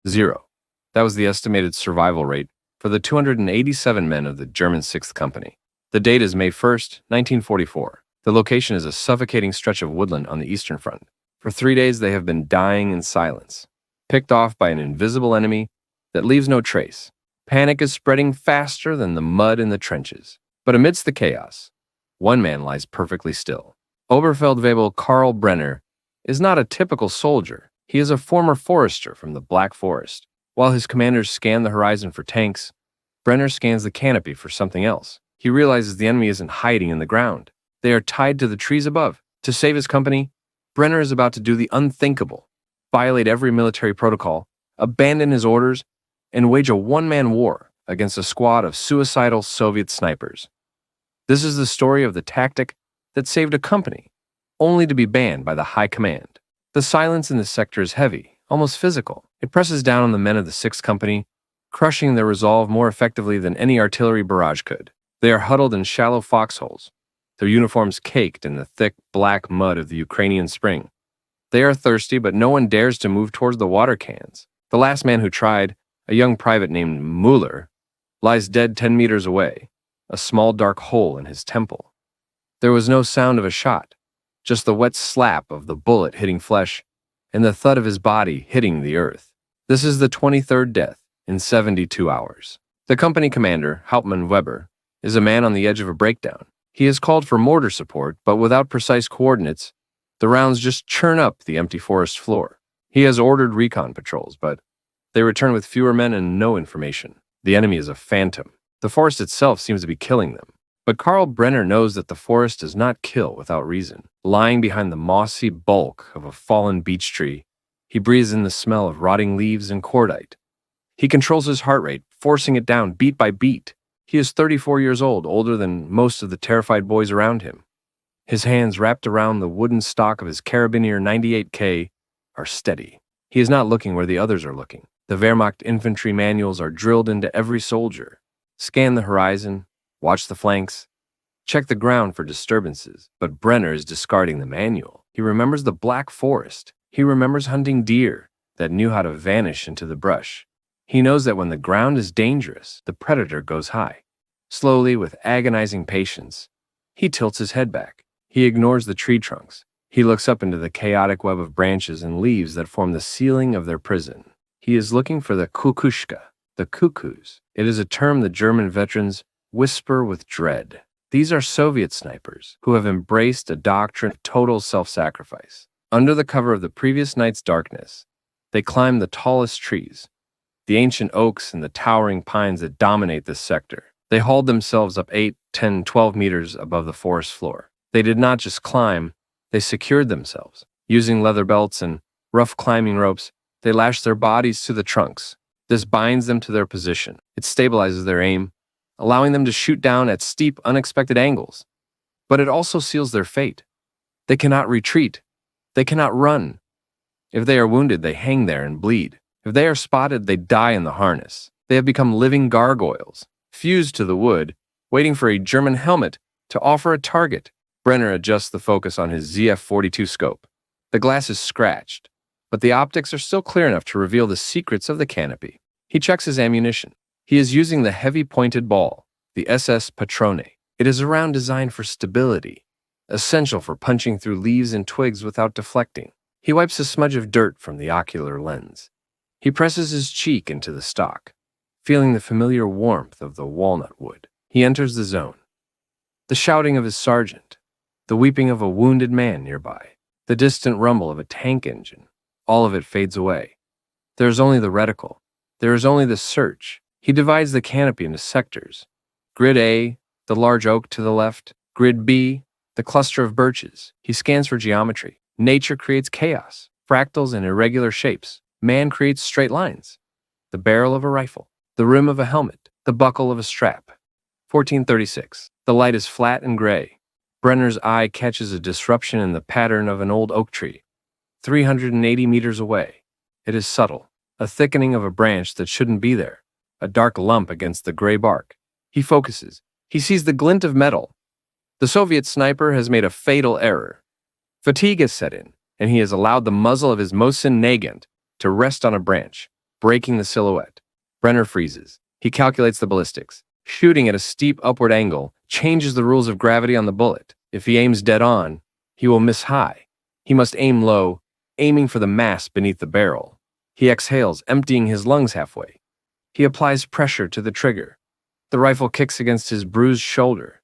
0. That was the estimated survival rate for the 287 men of the German 6th Company. The date is May 1st, 1944. The location is a suffocating stretch of woodland on the Eastern Front. For 3 days they have been dying in silence, picked off by an invisible enemy that leaves no trace. Panic is spreading faster than the mud in the trenches. But amidst the chaos, one man lies perfectly still. Oberfeldwebel Carl Brener is not a typical soldier. He is a former forester from the Black Forest. While his commanders scan the horizon for tanks, Brener scans the canopy for something else. He realizes the enemy isn't hiding in the ground. They are tied to the trees above. To save his company, Brener is about to do the unthinkable, violate every military protocol, abandon his orders, and wage a one-man war against a squad of suicidal Soviet snipers. This is the story of the tactic that saved a company, only to be banned by the high command. The silence in this sector is heavy, almost physical. It presses down on the men of the 6th Company, crushing their resolve more effectively than any artillery barrage could. They are huddled in shallow foxholes, their uniforms caked in the thick, black mud of the Ukrainian spring. They are thirsty, but no one dares to move towards the water cans. The last man who tried, a young private named Mueller, lies dead 10 meters away, a small dark hole in his temple. There was no sound of a shot, just the wet slap of the bullet hitting flesh and the thud of his body hitting the earth. This is the 23rd death in 72 hours. The company commander, Hauptmann Weber, is a man on the edge of a breakdown. He has called for mortar support, but without precise coordinates, the rounds just churn up the empty forest floor. He has ordered recon patrols, but they return with fewer men and no information. The enemy is a phantom. The forest itself seems to be killing them. But Carl Brener knows that the forest does not kill without reason. Lying behind the mossy bulk of a fallen beech tree, he breathes in the smell of rotting leaves and cordite. He controls his heart rate, forcing it down beat by beat. He is 34 years old, older than most of the terrified boys around him. His hands wrapped around the wooden stock of his Carabinier 98K are steady. He is not looking where the others are looking. The Wehrmacht infantry manuals are drilled into every soldier. Scan the horizon, watch the flanks, check the ground for disturbances. But Brener is discarding the manual. He remembers the Black Forest. He remembers hunting deer that knew how to vanish into the brush. He knows that when the ground is dangerous, the predator goes high. Slowly, with agonizing patience, he tilts his head back. He ignores the tree trunks. He looks up into the chaotic web of branches and leaves that form the ceiling of their prison. He is looking for the kukushka, the cuckoos. It is a term the German veterans whisper with dread. These are Soviet snipers who have embraced a doctrine of total self-sacrifice. Under the cover of the previous night's darkness, they climb the tallest trees, the ancient oaks and the towering pines that dominate this sector. They hauled themselves up 8, 10, 12 meters above the forest floor. They did not just climb, they secured themselves. Using leather belts and rough climbing ropes, they lashed their bodies to the trunks. This binds them to their position. It stabilizes their aim, allowing them to shoot down at steep, unexpected angles. But it also seals their fate. They cannot retreat. They cannot run. If they are wounded, they hang there and bleed. If they are spotted, they die in the harness. They have become living gargoyles, fused to the wood, waiting for a German helmet to offer a target. Brener adjusts the focus on his ZF-42 scope. The glass is scratched, but the optics are still clear enough to reveal the secrets of the canopy. He checks his ammunition. He is using the heavy pointed ball, the SS Patrone. It is a round designed for stability, essential for punching through leaves and twigs without deflecting. He wipes a smudge of dirt from the ocular lens. He presses his cheek into the stock, feeling the familiar warmth of the walnut wood. He enters the zone. The shouting of his sergeant, the weeping of a wounded man nearby, the distant rumble of a tank engine, all of it fades away. There is only the reticle. There is only the search. He divides the canopy into sectors. Grid A, the large oak to the left. Grid B, the cluster of birches. He scans for geometry. Nature creates chaos, fractals and irregular shapes. Man creates straight lines. The barrel of a rifle, the rim of a helmet, the buckle of a strap. 1436. The light is flat and gray. Brenner's eye catches a disruption in the pattern of an old oak tree. 380 meters away. It is subtle, a thickening of a branch that shouldn't be there, a dark lump against the gray bark. He focuses. He sees the glint of metal. The Soviet sniper has made a fatal error. Fatigue has set in, and he has allowed the muzzle of his Mosin Nagant to rest on a branch. breaking the silhouette. Brener freezes. He calculates the ballistics. Shooting at a steep upward angle changes the rules of gravity on the bullet. If he aims dead on, he will miss high. He must aim low, aiming for the mass beneath the barrel. He exhales, emptying his lungs halfway. He applies pressure to the trigger. The rifle kicks against his bruised shoulder.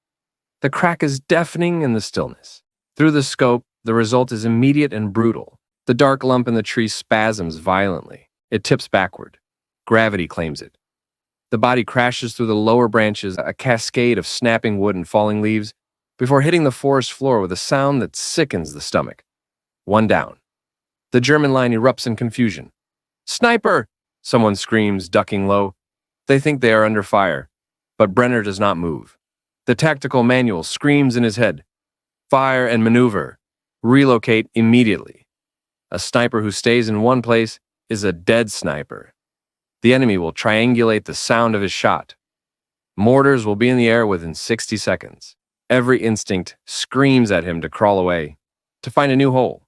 The crack is deafening in the stillness. Through the scope, the result is immediate and brutal. The dark lump in the tree spasms violently. It tips backward. Gravity claims it. The body crashes through the lower branches, a cascade of snapping wood and falling leaves, before hitting the forest floor with a sound that sickens the stomach. One down. The German line erupts in confusion. "Sniper!" someone screams, ducking low. They think they are under fire, but Brener does not move. The tactical manual screams in his head. Fire and maneuver. Relocate immediately. A sniper who stays in one place is a dead sniper. The enemy will triangulate the sound of his shot. Mortars will be in the air within 60 seconds. Every instinct screams at him to crawl away, to find a new hole.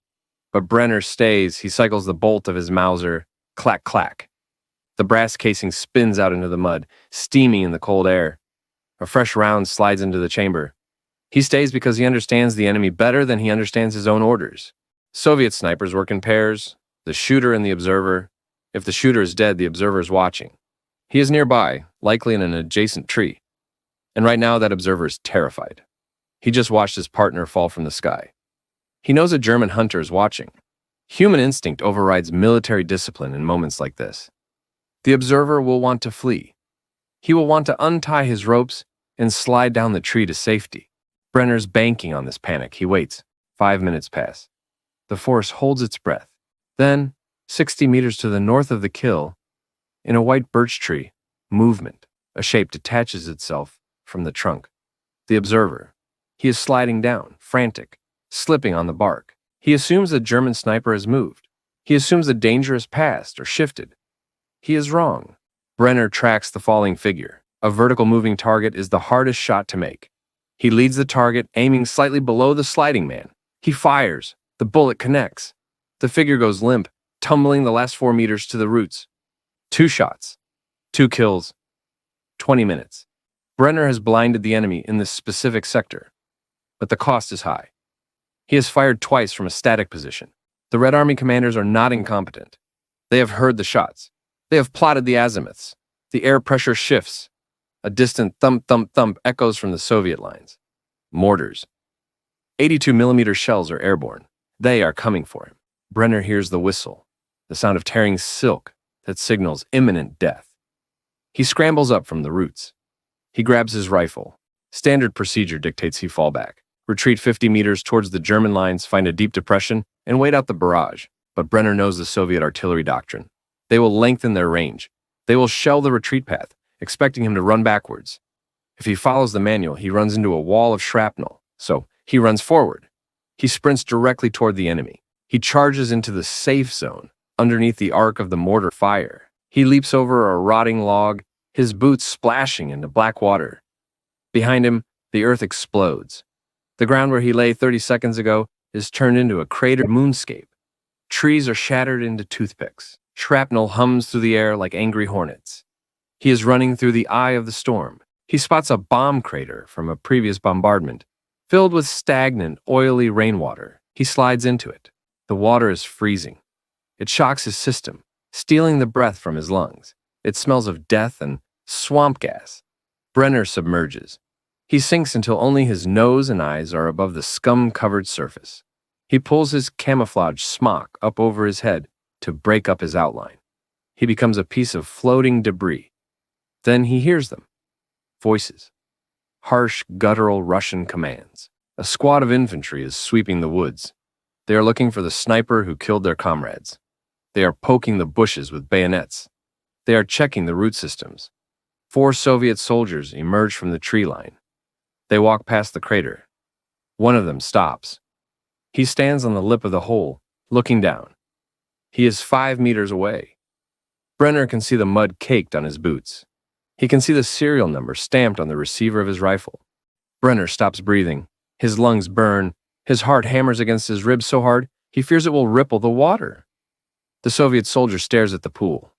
But Brener stays. He cycles the bolt of his Mauser. Clack, clack. The brass casing spins out into the mud, steaming in the cold air. A fresh round slides into the chamber. He stays because he understands the enemy better than he understands his own orders. Soviet snipers work in pairs, the shooter and the observer. If the shooter is dead, the observer is watching. He is nearby, likely in an adjacent tree. And right now, that observer is terrified. He just watched his partner fall from the sky. He knows a German hunter is watching. Human instinct overrides military discipline in moments like this. The observer will want to flee. He will want to untie his ropes and slide down the tree to safety. Brenner's banking on this panic. He waits. 5 minutes pass. The forest holds its breath. Then, 60 meters to the north of the kill, in a white birch tree, movement. A shape detaches itself from the trunk. The observer. He is sliding down, frantic, slipping on the bark. He assumes the German sniper has moved. He assumes the danger has passed or shifted. He is wrong. Brener tracks the falling figure. A vertical moving target is the hardest shot to make. He leads the target, aiming slightly below the sliding man. He fires. The bullet connects. The figure goes limp, tumbling the last 4 meters to the roots. 2 shots. 2 kills. 20 minutes. Brener has blinded the enemy in this specific sector, but the cost is high. He has fired twice from a static position. The Red Army commanders are not incompetent. They have heard the shots. They have plotted the azimuths. The air pressure shifts. A distant thump, thump, thump echoes from the Soviet lines. Mortars. 82mm shells are airborne. They are coming for him. Brener hears the whistle, the sound of tearing silk that signals imminent death. He scrambles up from the roots. He grabs his rifle. Standard procedure dictates he fall back. Retreat 50 meters towards the German lines, find a deep depression, and wait out the barrage. But Brener knows the Soviet artillery doctrine. They will lengthen their range. They will shell the retreat path, expecting him to run backwards. If he follows the manual, he runs into a wall of shrapnel. So he runs forward. He sprints directly toward the enemy. He charges into the safe zone, underneath the arc of the mortar fire. He leaps over a rotting log, his boots splashing into black water. Behind him, the earth explodes. The ground where he lay 30 seconds ago is turned into a cratered moonscape. Trees are shattered into toothpicks. Shrapnel hums through the air like angry hornets. He is running through the eye of the storm. He spots a bomb crater from a previous bombardment, filled with stagnant, oily rainwater. He slides into it. The water is freezing. It shocks his system, stealing the breath from his lungs. It smells of death and swamp gas. Brener submerges. He sinks until only his nose and eyes are above the scum-covered surface. He pulls his camouflage smock up over his head to break up his outline. He becomes a piece of floating debris. Then he hears them. Voices. Harsh, guttural Russian commands. A squad of infantry is sweeping the woods. They are looking for the sniper who killed their comrades. They are poking the bushes with bayonets. They are checking the root systems. 4 Soviet soldiers emerge from the tree line. They walk past the crater. One of them stops. He stands on the lip of the hole, looking down. He is 5 meters away. Brener can see the mud caked on his boots. He can see the serial number stamped on the receiver of his rifle. Brener stops breathing. His lungs burn. His heart hammers against his ribs so hard, he fears it will ripple the water. The Soviet soldier stares at the pool.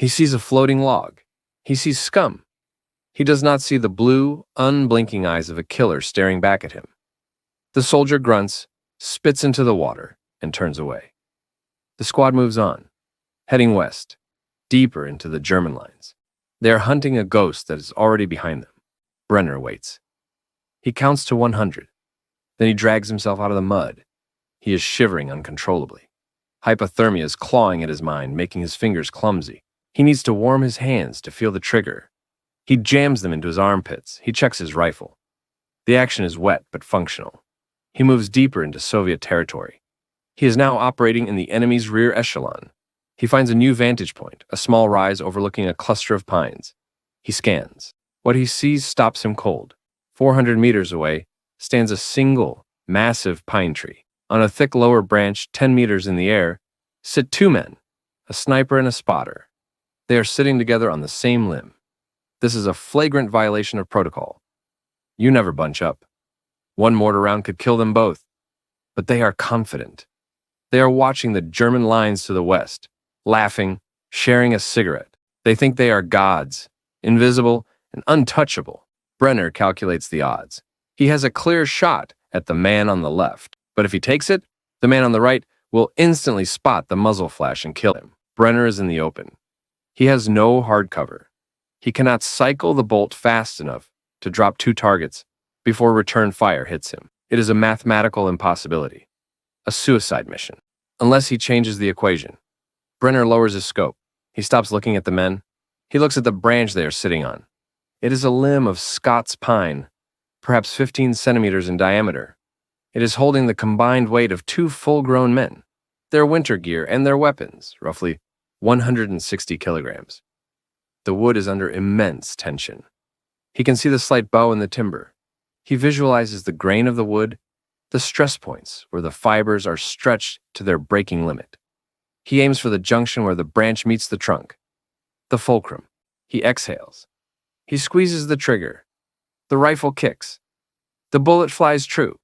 He sees a floating log. He sees scum. He does not see the blue, unblinking eyes of a killer staring back at him. The soldier grunts, spits into the water, and turns away. The squad moves on, heading west, deeper into the German lines. They are hunting a ghost that is already behind them. Brener waits. He counts to 100. Then he drags himself out of the mud. He is shivering uncontrollably. Hypothermia is clawing at his mind, making his fingers clumsy. He needs to warm his hands to feel the trigger. He jams them into his armpits. He checks his rifle. The action is wet but functional. He moves deeper into Soviet territory. He is now operating in the enemy's rear echelon. He finds a new vantage point, a small rise overlooking a cluster of pines. He scans. What he sees stops him cold. 400 meters away stands a single, massive pine tree. On a thick lower branch, 10 meters in the air, sit two men, a sniper and a spotter. They are sitting together on the same limb. This is a flagrant violation of protocol. You never bunch up. One mortar round could kill them both. But they are confident. They are watching the German lines to the west, laughing, sharing a cigarette. They think they are gods, invisible and untouchable. Brener calculates the odds. He has a clear shot at the man on the left, but if he takes it, the man on the right will instantly spot the muzzle flash and kill him. Brener is in the open. He has no hard cover. He cannot cycle the bolt fast enough to drop two targets before return fire hits him. It is a mathematical impossibility, a suicide mission, unless he changes the equation. Brener lowers his scope. He stops looking at the men. He looks at the branch they are sitting on. It is a limb of Scots pine, perhaps 15 centimeters in diameter. It is holding the combined weight of two full-grown men, their winter gear and their weapons, roughly 160 kilograms. The wood is under immense tension. He can see the slight bow in the timber. He visualizes the grain of the wood, the stress points where the fibers are stretched to their breaking limit. He aims for the junction where the branch meets the trunk, the fulcrum. He exhales. He squeezes the trigger. The rifle kicks. The bullet flies true.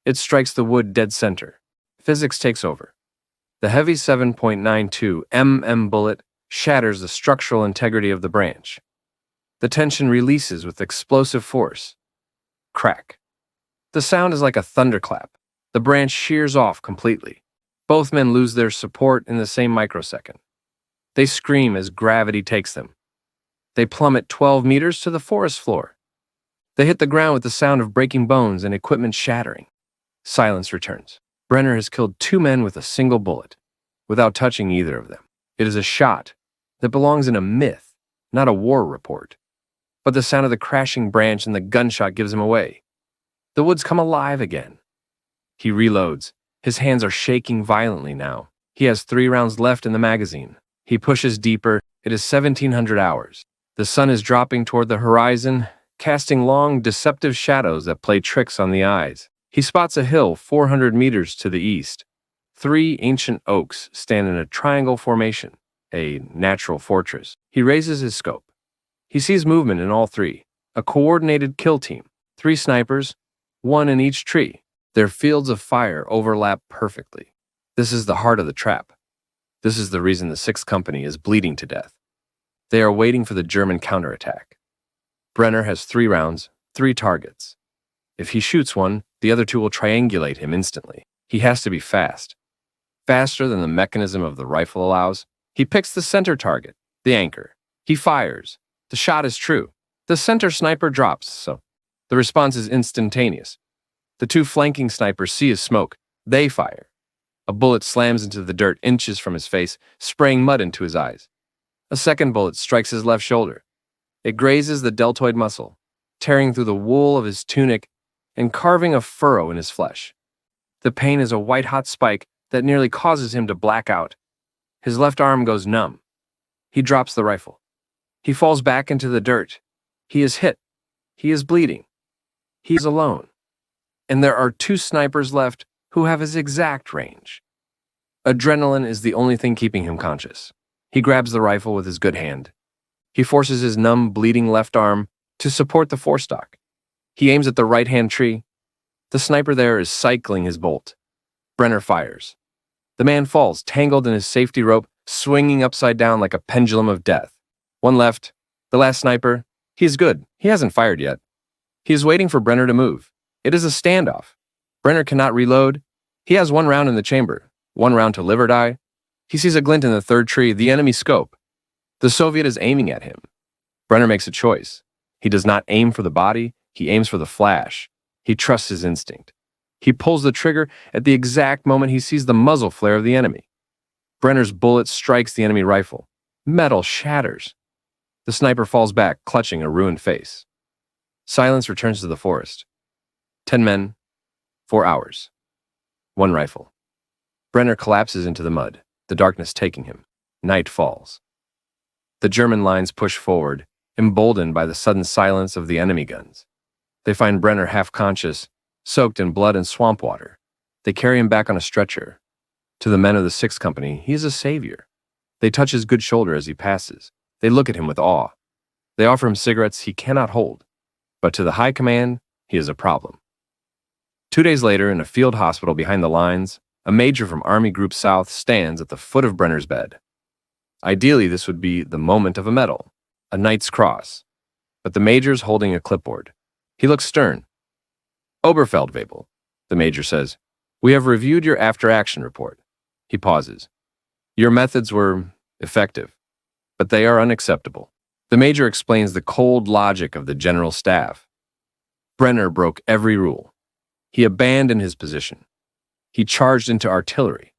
It strikes the wood dead center. Physics takes over. The heavy 7.92 mm bullet shatters the structural integrity of the branch. The tension releases with explosive force. Crack. The sound is like a thunderclap. The branch shears off completely. Both men lose their support in the same microsecond. They scream as gravity takes them. They plummet 12 meters to the forest floor. They hit the ground with the sound of breaking bones and equipment shattering. Silence returns. Brener has killed two men with a single bullet, without touching either of them. It is a shot that belongs in a myth, not a war report. But the sound of the crashing branch and the gunshot gives him away. The woods come alive again. He reloads. His hands are shaking violently now. He has 3 rounds left in the magazine. He pushes deeper. It is 1700 hours. The sun is dropping toward the horizon, casting long, deceptive shadows that play tricks on the eyes. He spots a hill 400 meters to the east. 3 ancient oaks stand in a triangle formation, a natural fortress. He raises his scope. He sees movement in all 3, a coordinated kill team, 3 snipers, 1 in each tree. Their fields of fire overlap perfectly. This is the heart of the trap. This is the reason the 6th Company is bleeding to death. They are waiting for the German counterattack. Brener has 3 rounds, 3 targets. If he shoots one, the other 2 will triangulate him instantly. He has to be fast. Faster than the mechanism of the rifle allows. He picks the center target, the anchor. He fires. The shot is true. The center sniper drops, so the response is instantaneous. The 2 flanking snipers see his smoke. They fire. A bullet slams into the dirt inches from his face, spraying mud into his eyes. A second bullet strikes his left shoulder. It grazes the deltoid muscle, tearing through the wool of his tunic and carving a furrow in his flesh. The pain is a white-hot spike that nearly causes him to black out. His left arm goes numb. He drops the rifle. He falls back into the dirt. He is hit. He is bleeding. He is alone. And there are 2 snipers left who have his exact range. Adrenaline is the only thing keeping him conscious. He grabs the rifle with his good hand. He forces his numb, bleeding left arm to support the forestock. He aims at the right-hand tree. The sniper there is cycling his bolt. Brener fires. The man falls, tangled in his safety rope, swinging upside down like a pendulum of death. One left, the last sniper. He is good. He hasn't fired yet. He is waiting for Brener to move. It is a standoff. Brener cannot reload. He has 1 round in the chamber, 1 round to live or die. He sees a glint in the third tree, the enemy scope. The Soviet is aiming at him. Brener makes a choice. He does not aim for the body, he aims for the flash. He trusts his instinct. He pulls the trigger at the exact moment he sees the muzzle flare of the enemy. Brenner's bullet strikes the enemy rifle. Metal shatters. The sniper falls back, clutching a ruined face. Silence returns to the forest. 10 men, 4 hours. 1 rifle. Brener collapses into the mud, the darkness taking him. Night falls. The German lines push forward, emboldened by the sudden silence of the enemy guns. They find Brener half-conscious, soaked in blood and swamp water. They carry him back on a stretcher. To the men of the 6th Company, he is a savior. They touch his good shoulder as he passes. They look at him with awe. They offer him cigarettes he cannot hold. But to the high command, he is a problem. 2 days later, in a field hospital behind the lines, a major from Army Group South stands at the foot of Brenner's bed. Ideally, this would be the moment of a medal, a Knight's Cross. But the major's holding a clipboard. He looks stern. Oberfeldwebel, the major says, "We have reviewed your after-action report." He pauses. "Your methods were effective, but they are unacceptable." The major explains the cold logic of the general staff. Brener broke every rule. He abandoned his position. He charged into artillery.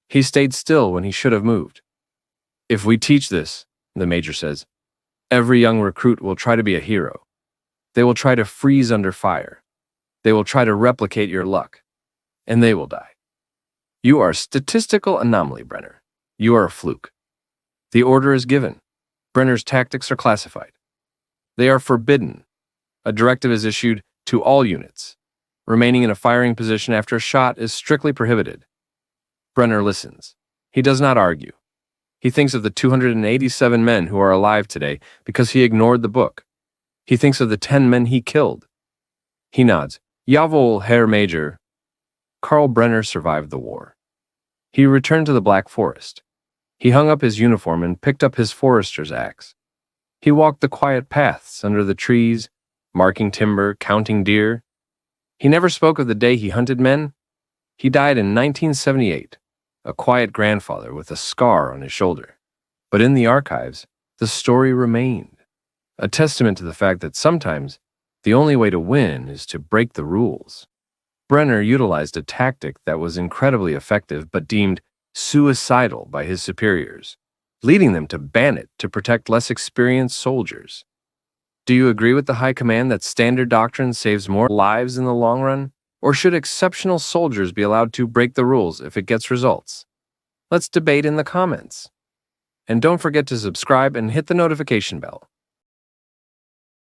He stayed still when he should have moved. "If we teach this," the major says, "every young recruit will try to be a hero. They will try to freeze under fire. They will try to replicate your luck. And they will die. You are a statistical anomaly, Brener. You are a fluke." The order is given. Brenner's tactics are classified. They are forbidden. A directive is issued to all units. Remaining in a firing position after a shot is strictly prohibited. Brener listens. He does not argue. He thinks of the 287 men who are alive today because he ignored the book. He thinks of the 10 men he killed. He nods. "Jawohl, Herr Major." Carl Brener survived the war. He returned to the Black Forest. He hung up his uniform and picked up his forester's axe. He walked the quiet paths under the trees, marking timber, counting deer. He never spoke of the day he hunted men. He died in 1978, a quiet grandfather with a scar on his shoulder. But in the archives, the story remained, a testament to the fact that sometimes the only way to win is to break the rules. Brener utilized a tactic that was incredibly effective but deemed suicidal by his superiors, leading them to ban it to protect less experienced soldiers. Do you agree with the high command that standard doctrine saves more lives in the long run? Or should exceptional soldiers be allowed to break the rules if it gets results? Let's debate in the comments. And don't forget to subscribe and hit the notification bell.